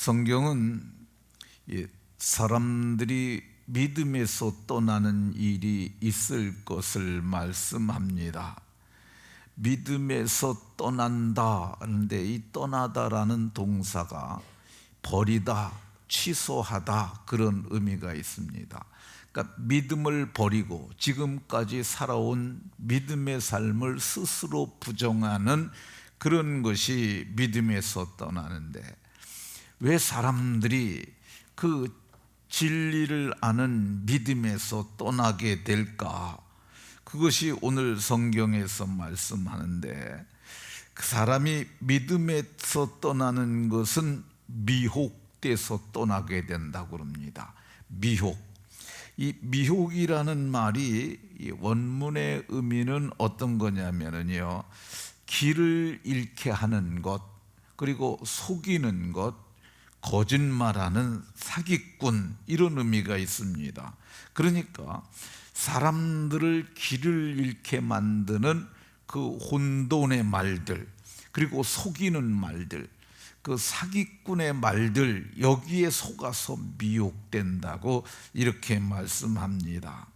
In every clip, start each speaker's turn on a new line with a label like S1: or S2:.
S1: 성경은 사람들이 믿음에서 떠나는 일이 있을 것을 말씀합니다. 믿음에서 떠난다 하는데, 이 떠나다라는 동사가 버리다, 취소하다 그런 의미가 있습니다. 그러니까 믿음을 버리고 지금까지 살아온 믿음의 삶을 스스로 부정하는 그런 것이 믿음에서 떠나는데, 왜 사람들이 그 진리를 아는 믿음에서 떠나게 될까? 그것이 오늘 성경에서 말씀하는데, 그 사람이 믿음에서 떠나는 것은 미혹돼서 떠나게 된다고 합니다. 미혹. 이 미혹이라는 말이 원문의 의미는 어떤 거냐면요, 길을 잃게 하는 것, 그리고 속이는 것, 거짓말하는 사기꾼, 이런 의미가 있습니다. 그러니까 사람들을 길을 잃게 만드는 그 혼돈의 말들, 그리고 속이는 말들, 그 사기꾼의 말들, 여기에 속아서 미혹된다고 이렇게 말씀합니다.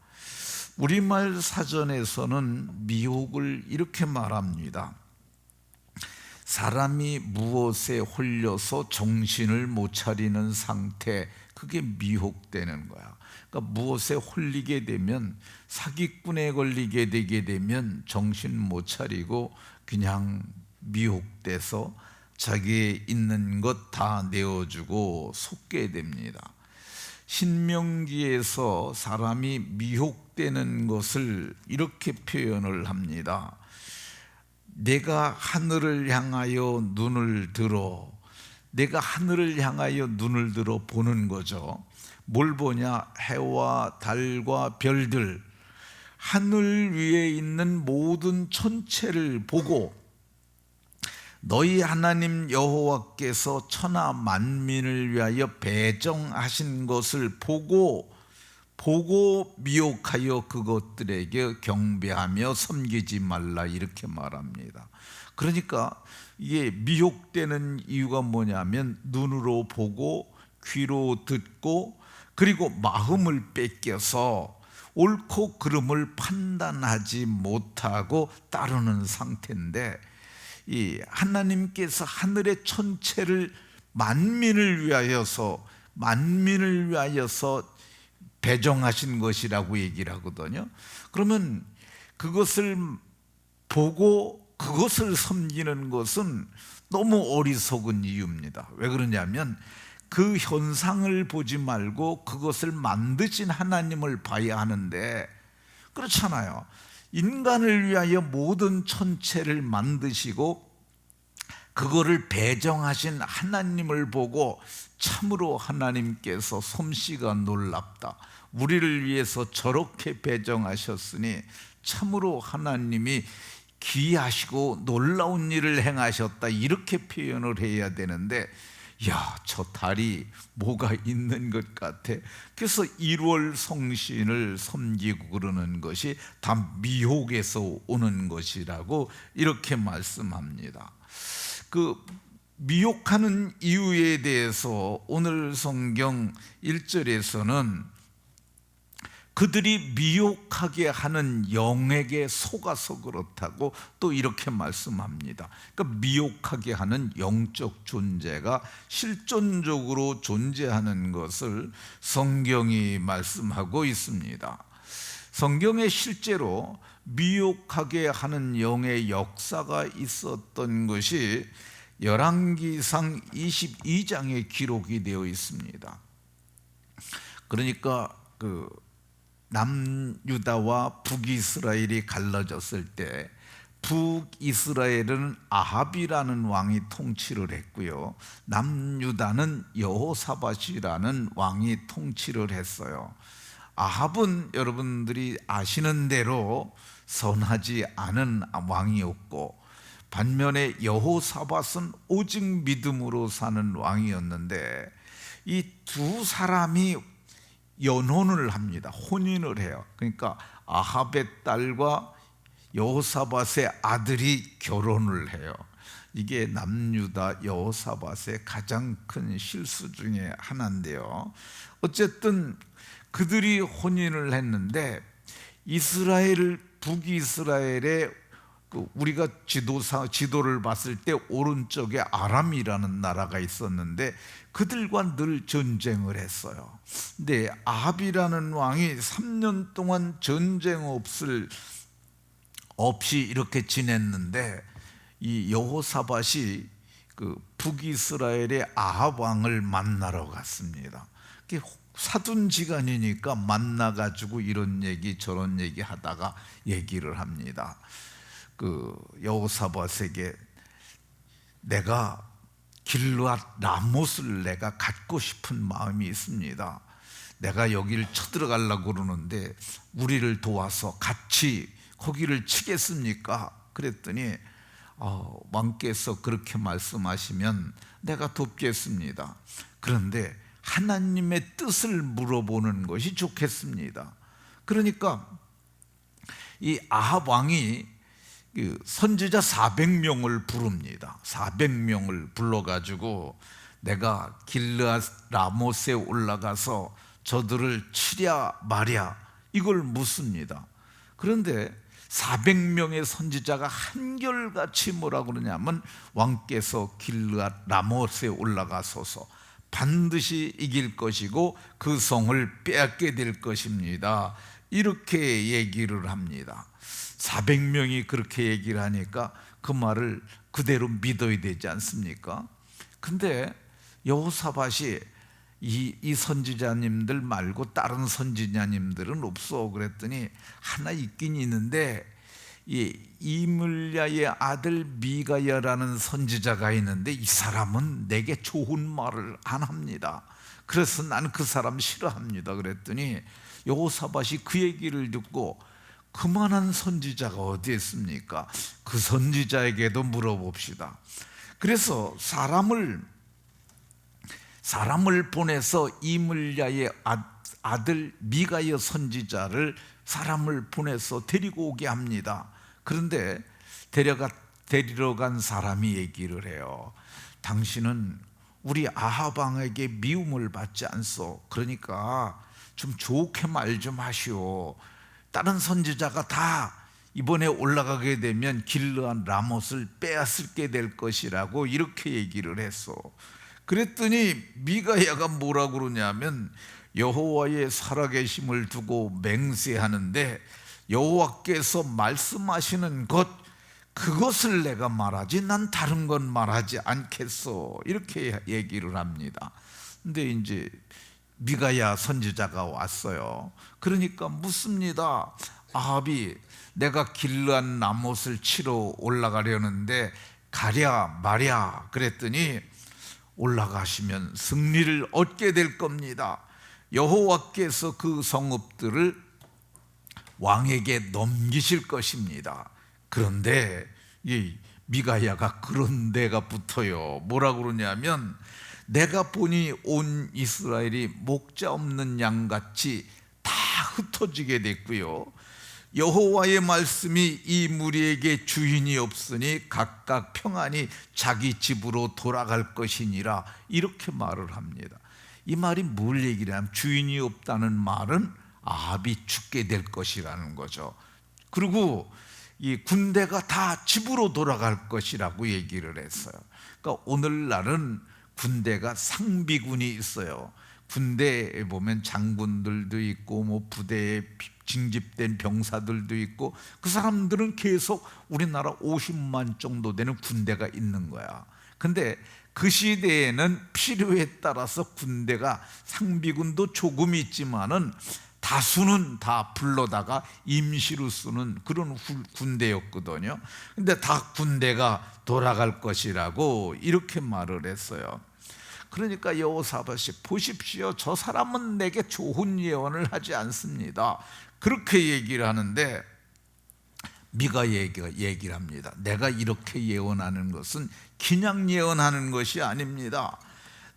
S1: 우리말 사전에서는 미혹을 이렇게 말합니다. 사람이 무엇에 홀려서 정신을 못 차리는 상태, 그게 미혹되는 거야. 그러니까 무엇에 홀리게 되면, 사기꾼에 걸리게 되게 되면 정신 못 차리고 그냥 미혹돼서 자기의 있는 것 다 내어주고 속게 됩니다. 신명기에서 사람이 미혹되는 것을 이렇게 표현을 합니다. 내가 하늘을 향하여 눈을 들어, 내가 하늘을 향하여 눈을 들어 보는 거죠. 뭘 보냐? 해와 달과 별들, 하늘 위에 있는 모든 천체를 보고, 너희 하나님 여호와께서 천하 만민을 위하여 배정하신 것을 보고 미혹하여 그것들에게 경배하며 섬기지 말라, 이렇게 말합니다. 그러니까 이게 미혹되는 이유가 뭐냐면, 눈으로 보고 귀로 듣고 그리고 마음을 뺏겨서 옳고 그름을 판단하지 못하고 따르는 상태인데, 이 하나님께서 하늘의 천체를 만민을 위하여서 배정하신 것이라고 얘기를 하거든요. 그러면 그것을 보고 그것을 섬기는 것은 너무 어리석은 이유입니다. 왜 그러냐면, 그 현상을 보지 말고 그것을 만드신 하나님을 봐야 하는데, 그렇잖아요. 인간을 위하여 모든 천체를 만드시고 그거를 배정하신 하나님을 보고 참으로 하나님께서 솜씨가 놀랍다, 우리를 위해서 저렇게 배정하셨으니 참으로 하나님이 기이하시고 놀라운 일을 행하셨다, 이렇게 표현을 해야 되는데, 야, 저 달이 뭐가 있는 것 같아. 그래서 1월 성신을 섬기고 그러는 것이 다 미혹에서 오는 것이라고 이렇게 말씀합니다. 그 미혹하는 이유에 대해서 오늘 성경 1절에서는 그들이 미혹하게 하는 영에게 속아서 그렇다고 또 이렇게 말씀합니다. 그러니까 미혹하게 하는 영적 존재가 실존적으로 존재하는 것을 성경이 말씀하고 있습니다. 성경에 실제로 미혹하게 하는 영의 역사가 있었던 것이 열왕기상 22장에 기록이 되어 있습니다. 그러니까 남유다와 북이스라엘이 갈라졌을 때, 북이스라엘은 아합이라는 왕이 통치를 했고요, 남유다는 여호사밧이라는 왕이 통치를 했어요. 아합은 여러분들이 아시는 대로 선하지 않은 왕이었고, 반면에 여호사밧은 오직 믿음으로 사는 왕이었는데, 이 두 사람이 연혼을 합니다. 혼인을 해요. 그러니까 아합의 딸과 여호사밧의 아들이 결혼을 해요. 이게 남유다 여호사밧의 가장 큰 실수 중에 하나인데요. 어쨌든 그들이 혼인을 했는데 이스라엘, 북이스라엘의 우리가 지도를 봤을 때 오른쪽에 아람이라는 나라가 있었는데 그들과 늘 전쟁을 했어요. 근데 아합이라는 왕이 3년 동안 전쟁 없이 이렇게 지냈는데 이 여호사밧이 북이스라엘의 아합 왕을 만나러 갔습니다. 사둔지간이니까 만나가지고 이런 얘기 저런 얘기 하다가 얘기를 합니다. 여호사밧에게 내가 길르앗 라못을 내가 갖고 싶은 마음이 있습니다. 내가 여기를 쳐들어가려고 그러는데 우리를 도와서 같이 거기를 치겠습니까? 그랬더니 왕께서 그렇게 말씀하시면 내가 돕겠습니다. 그런데 하나님의 뜻을 물어보는 것이 좋겠습니다. 그러니까 이 아합 왕이 선지자 400명을 부릅니다. 400명을 불러가지고 내가 길르앗 라못에 올라가서 저들을 치랴 마랴 이걸 묻습니다. 그런데 400명의 선지자가 한결같이 뭐라 그러냐면 왕께서 길르앗 라못에 올라가소서 반드시 이길 것이고 그 성을 빼앗게 될 것입니다. 이렇게 얘기를 합니다. 400명이 그렇게 얘기를 하니까 그 말을 그대로 믿어야 되지 않습니까? 근데 여호사밧이 이 선지자님들 말고 다른 선지자님들은 없어 그랬더니 하나 있긴 있는데 이물야의 아들 미가야라는 선지자가 있는데 이 사람은 내게 좋은 말을 안 합니다. 그래서 나는 그 사람 싫어합니다. 그랬더니 여호사밧이 그 얘기를 듣고 그만한 선지자가 어디 있습니까? 그 선지자에게도 물어봅시다. 그래서 사람을 보내서 이물야의 아들 미가야 선지자를 사람을 보내서 데리고 오게 합니다. 그런데 데리러 간 사람이 얘기를 해요. 당신은 우리 아합 왕에게 미움을 받지 않소. 그러니까 좀 좋게 말 좀 하시오. 다른 선지자가 다 이번에 올라가게 되면 길르앗 라못을 빼앗게 될 것이라고 이렇게 얘기를 했어. 그랬더니 미가야가 뭐라 그러냐면 여호와의 살아계심을 두고 맹세하는데 여호와께서 말씀하시는 것 그것을 내가 말하지 난 다른 건 말하지 않겠소. 이렇게 얘기를 합니다. 근데 이제 미가야 선지자가 왔어요. 그러니까 묻습니다. 아합이 내가 길르앗 라못을 치러 올라가려는데 가랴 마랴 그랬더니 올라가시면 승리를 얻게 될 겁니다. 여호와께서 그 성읍들을 왕에게 넘기실 것입니다. 그런데 이 미가야가 그런 데가 붙어요. 뭐라 그러냐면 내가 보니 온 이스라엘이 목자 없는 양같이 다 흩어지게 됐고요. 여호와의 말씀이 이 무리에게 주인이 없으니 각각 평안히 자기 집으로 돌아갈 것이니라 이렇게 말을 합니다. 이 말이 뭘 얘기를 하면 주인이 없다는 말은 아합이 죽게 될 것이라는 거죠. 그리고 이 군대가 다 집으로 돌아갈 것이라고 얘기를 했어요. 그러니까 오늘날은 군대가 상비군이 있어요. 군대에 보면 장군들도 있고 뭐 부대에 징집된 병사들도 있고 그 사람들은 계속 우리나라 50만 정도 되는 군대가 있는 거야. 근데 그 시대에는 필요에 따라서 군대가 상비군도 조금 있지만은 다수는 다 불러다가 임시로 쓰는 그런 군대였거든요. 근데 다 군대가 돌아갈 것이라고 이렇게 말을 했어요. 그러니까 여호사밧이 보십시오. 저 사람은 내게 좋은 예언을 하지 않습니다. 그렇게 얘기를 하는데 미가야가 얘기를 합니다. 내가 이렇게 예언하는 것은 그냥 예언하는 것이 아닙니다.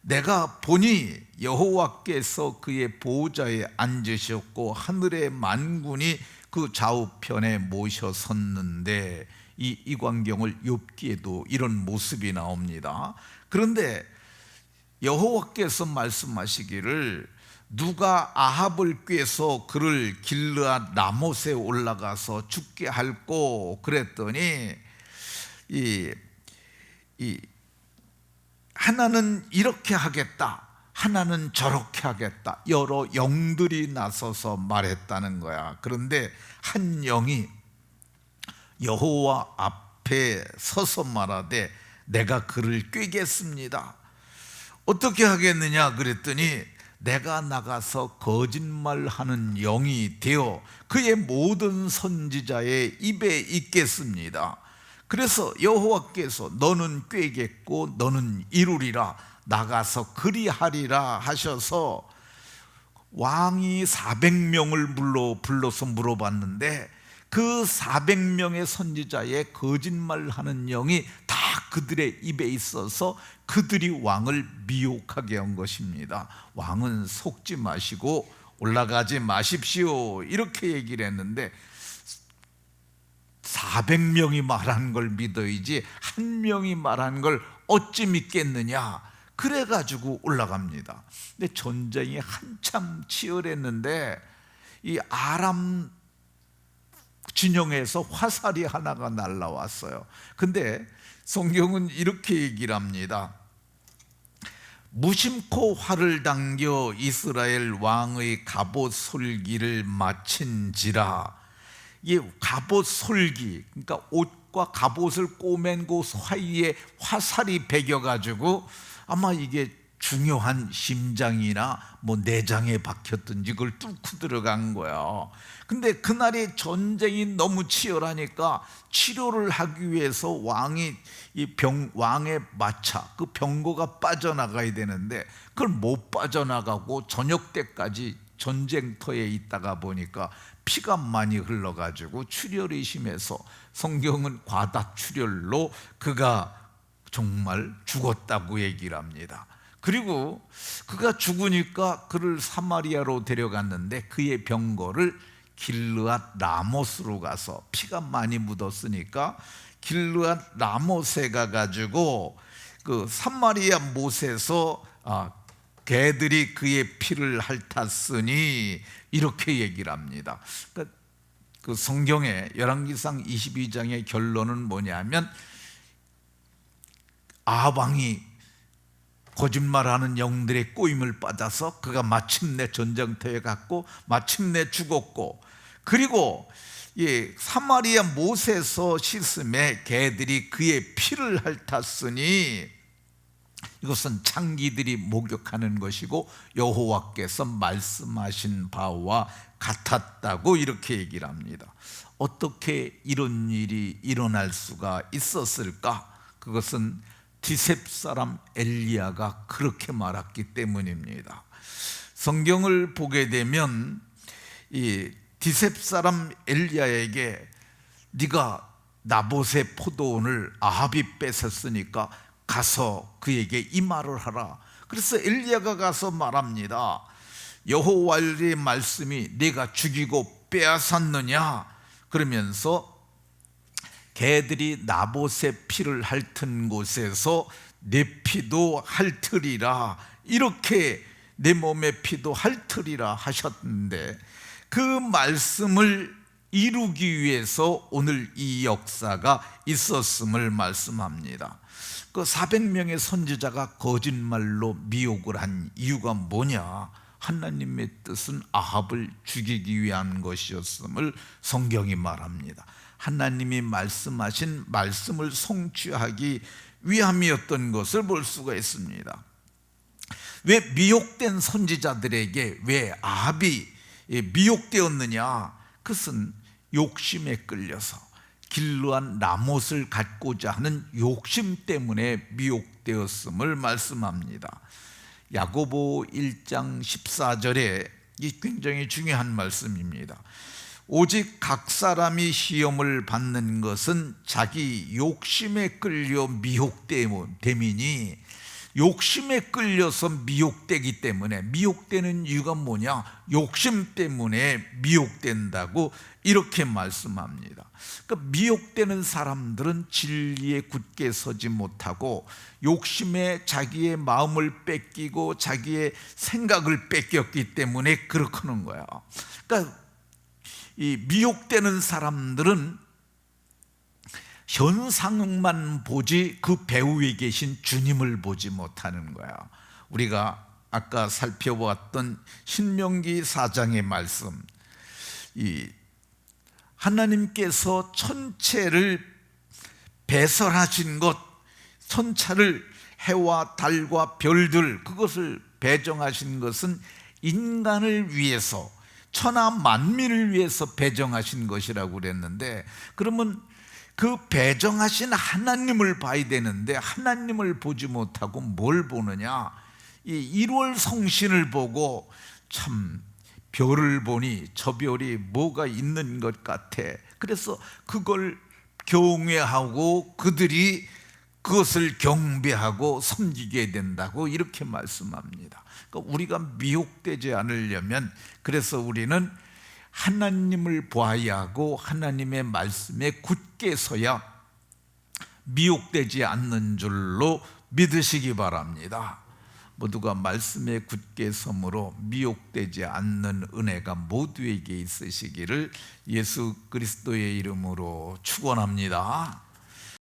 S1: 내가 보니 여호와께서 그의 보좌에 앉으셨고 하늘의 만군이 그 좌우편에 모셔섰는데 이 광경을 욥기에도 이런 모습이 나옵니다. 그런데 여호와께서 말씀하시기를 누가 아합을 꾀서 그를 길르앗 라못에 올라가서 죽게 할꼬 그랬더니 하나는 이렇게 하겠다, 하나는 저렇게 하겠다, 여러 영들이 나서서 말했다는 거야. 그런데 한 영이 여호와 앞에 서서 말하되 내가 그를 꾀겠습니다. 어떻게 하겠느냐 그랬더니 내가 나가서 거짓말하는 영이 되어 그의 모든 선지자의 입에 있겠습니다. 그래서 여호와께서 너는 꾀겠고 너는 이루리라, 나가서 그리하리라 하셔서 왕이 400명을 불러서 물어봤는데 그 400명의 선지자의 거짓말하는 영이 다 그들의 입에 있어서 그들이 왕을 미혹하게 한 것입니다. 왕은 속지 마시고 올라가지 마십시오 이렇게 얘기를 했는데 400명이 말한 걸 믿어야지 한 명이 말한 걸 어찌 믿겠느냐. 그래가지고 올라갑니다. 근데 전쟁이 한참 치열했는데 이 아람 진영에서 화살이 하나가 날라왔어요. 근데 성경은 이렇게 얘기를 합니다. 무심코 활을 당겨 이스라엘 왕의 갑옷 솔기를 마친지라. 이 갑옷 솔기, 그러니까 옷과 갑옷을 꼬맨 그 사이에 화살이 배겨가지고 아마 이게 중요한 심장이나 뭐 내장에 박혔든지 그걸 뚫고 들어간 거야. 근데 그날이 전쟁이 너무 치열하니까 치료를 하기 위해서 왕의 마차, 그 병거가 빠져나가야 되는데 그걸 못 빠져나가고 저녁 때까지 전쟁터에 있다가 보니까 피가 많이 흘러가지고 출혈이 심해서 성경은 과다출혈로 그가 정말 죽었다고 얘기를 합니다. 그리고 그가 죽으니까 그를 사마리아로 데려갔는데 그의 병거를 길르앗 라못으로 가서 피가 많이 묻었으니까 길르앗 라못에 가가지고 그 사마리아 못에서 개들이 그의 피를 핥았으니 이렇게 얘기를 합니다. 그러니까 그 성경의 열왕기상 22장의 결론은 뭐냐면 아합 왕이 거짓말하는 영들의 꼬임을 받아서 그가 마침내 전쟁터에 갔고 마침내 죽었고, 그리고 사마리아 못에서 씻음에 개들이 그의 피를 핥았으니 이것은 창기들이 목욕하는 것이고 여호와께서 말씀하신 바와 같았다고 이렇게 얘기를 합니다. 어떻게 이런 일이 일어날 수가 있었을까? 그것은 디셉 사람 엘리야가 그렇게 말했기 때문입니다. 성경을 보게 되면 이 디셉 사람 엘리야에게 네가 나봇의 포도원을 아합이 뺏었으니까 가서 그에게 이 말을 하라. 그래서 엘리야가 가서 말합니다. 여호와의 말씀이 네가 죽이고 빼앗았느냐? 그러면서 개들이 나봇의 피를 핥은 곳에서 내 피도 핥으리라, 이렇게 내 몸의 피도 핥으리라 하셨는데 그 말씀을 이루기 위해서 오늘 이 역사가 있었음을 말씀합니다. 그 400명의 선지자가 거짓말로 미혹을 한 이유가 뭐냐? 하나님의 뜻은 아합을 죽이기 위한 것이었음을 성경이 말합니다. 하나님이 말씀하신 말씀을 성취하기 위함이었던 것을 볼 수가 있습니다. 왜 미혹된 선지자들에게 왜 아합이 미혹되었느냐? 그것은 욕심에 끌려서 길르앗 라못을 갖고자 하는 욕심 때문에 미혹되었음을 말씀합니다. 야고보 1장 14절에 이 굉장히 중요한 말씀입니다. 오직 각 사람이 시험을 받는 것은 자기 욕심에 끌려 미혹됨이니 욕심에 끌려서 미혹되기 때문에, 미혹되는 이유가 뭐냐? 욕심 때문에 미혹된다고 이렇게 말씀합니다. 그러니까 미혹되는 사람들은 진리에 굳게 서지 못하고 욕심에 자기의 마음을 뺏기고 자기의 생각을 뺏겼기 때문에 그렇게 하는 거야. 그러니까 이 미혹되는 사람들은 현상만 보지 그 배후에 계신 주님을 보지 못하는 거야. 우리가 아까 살펴보았던 신명기 4장의 말씀, 이 하나님께서 천체를 배설하신 것, 천체를 해와 달과 별들, 그것을 배정하신 것은 인간을 위해서, 천하 만민을 위해서 배정하신 것이라고 그랬는데, 그러면 그 배정하신 하나님을 봐야 되는데 하나님을 보지 못하고 뭘 보느냐? 이 1월 성신을 보고 참 별을 보니 저 별이 뭐가 있는 것 같아. 그래서 그걸 경외하고 그들이 그것을 경배하고 섬기게 된다고 이렇게 말씀합니다. 그러니까 우리가 미혹되지 않으려면, 그래서 우리는 하나님을 보아야 하고 하나님의 말씀에 굳게 서야 미혹되지 않는 줄로 믿으시기 바랍니다. 모두가 말씀에 굳게 섬으로 미혹되지 않는 은혜가 모두에게 있으시기를 예수 그리스도의 이름으로 축원합니다.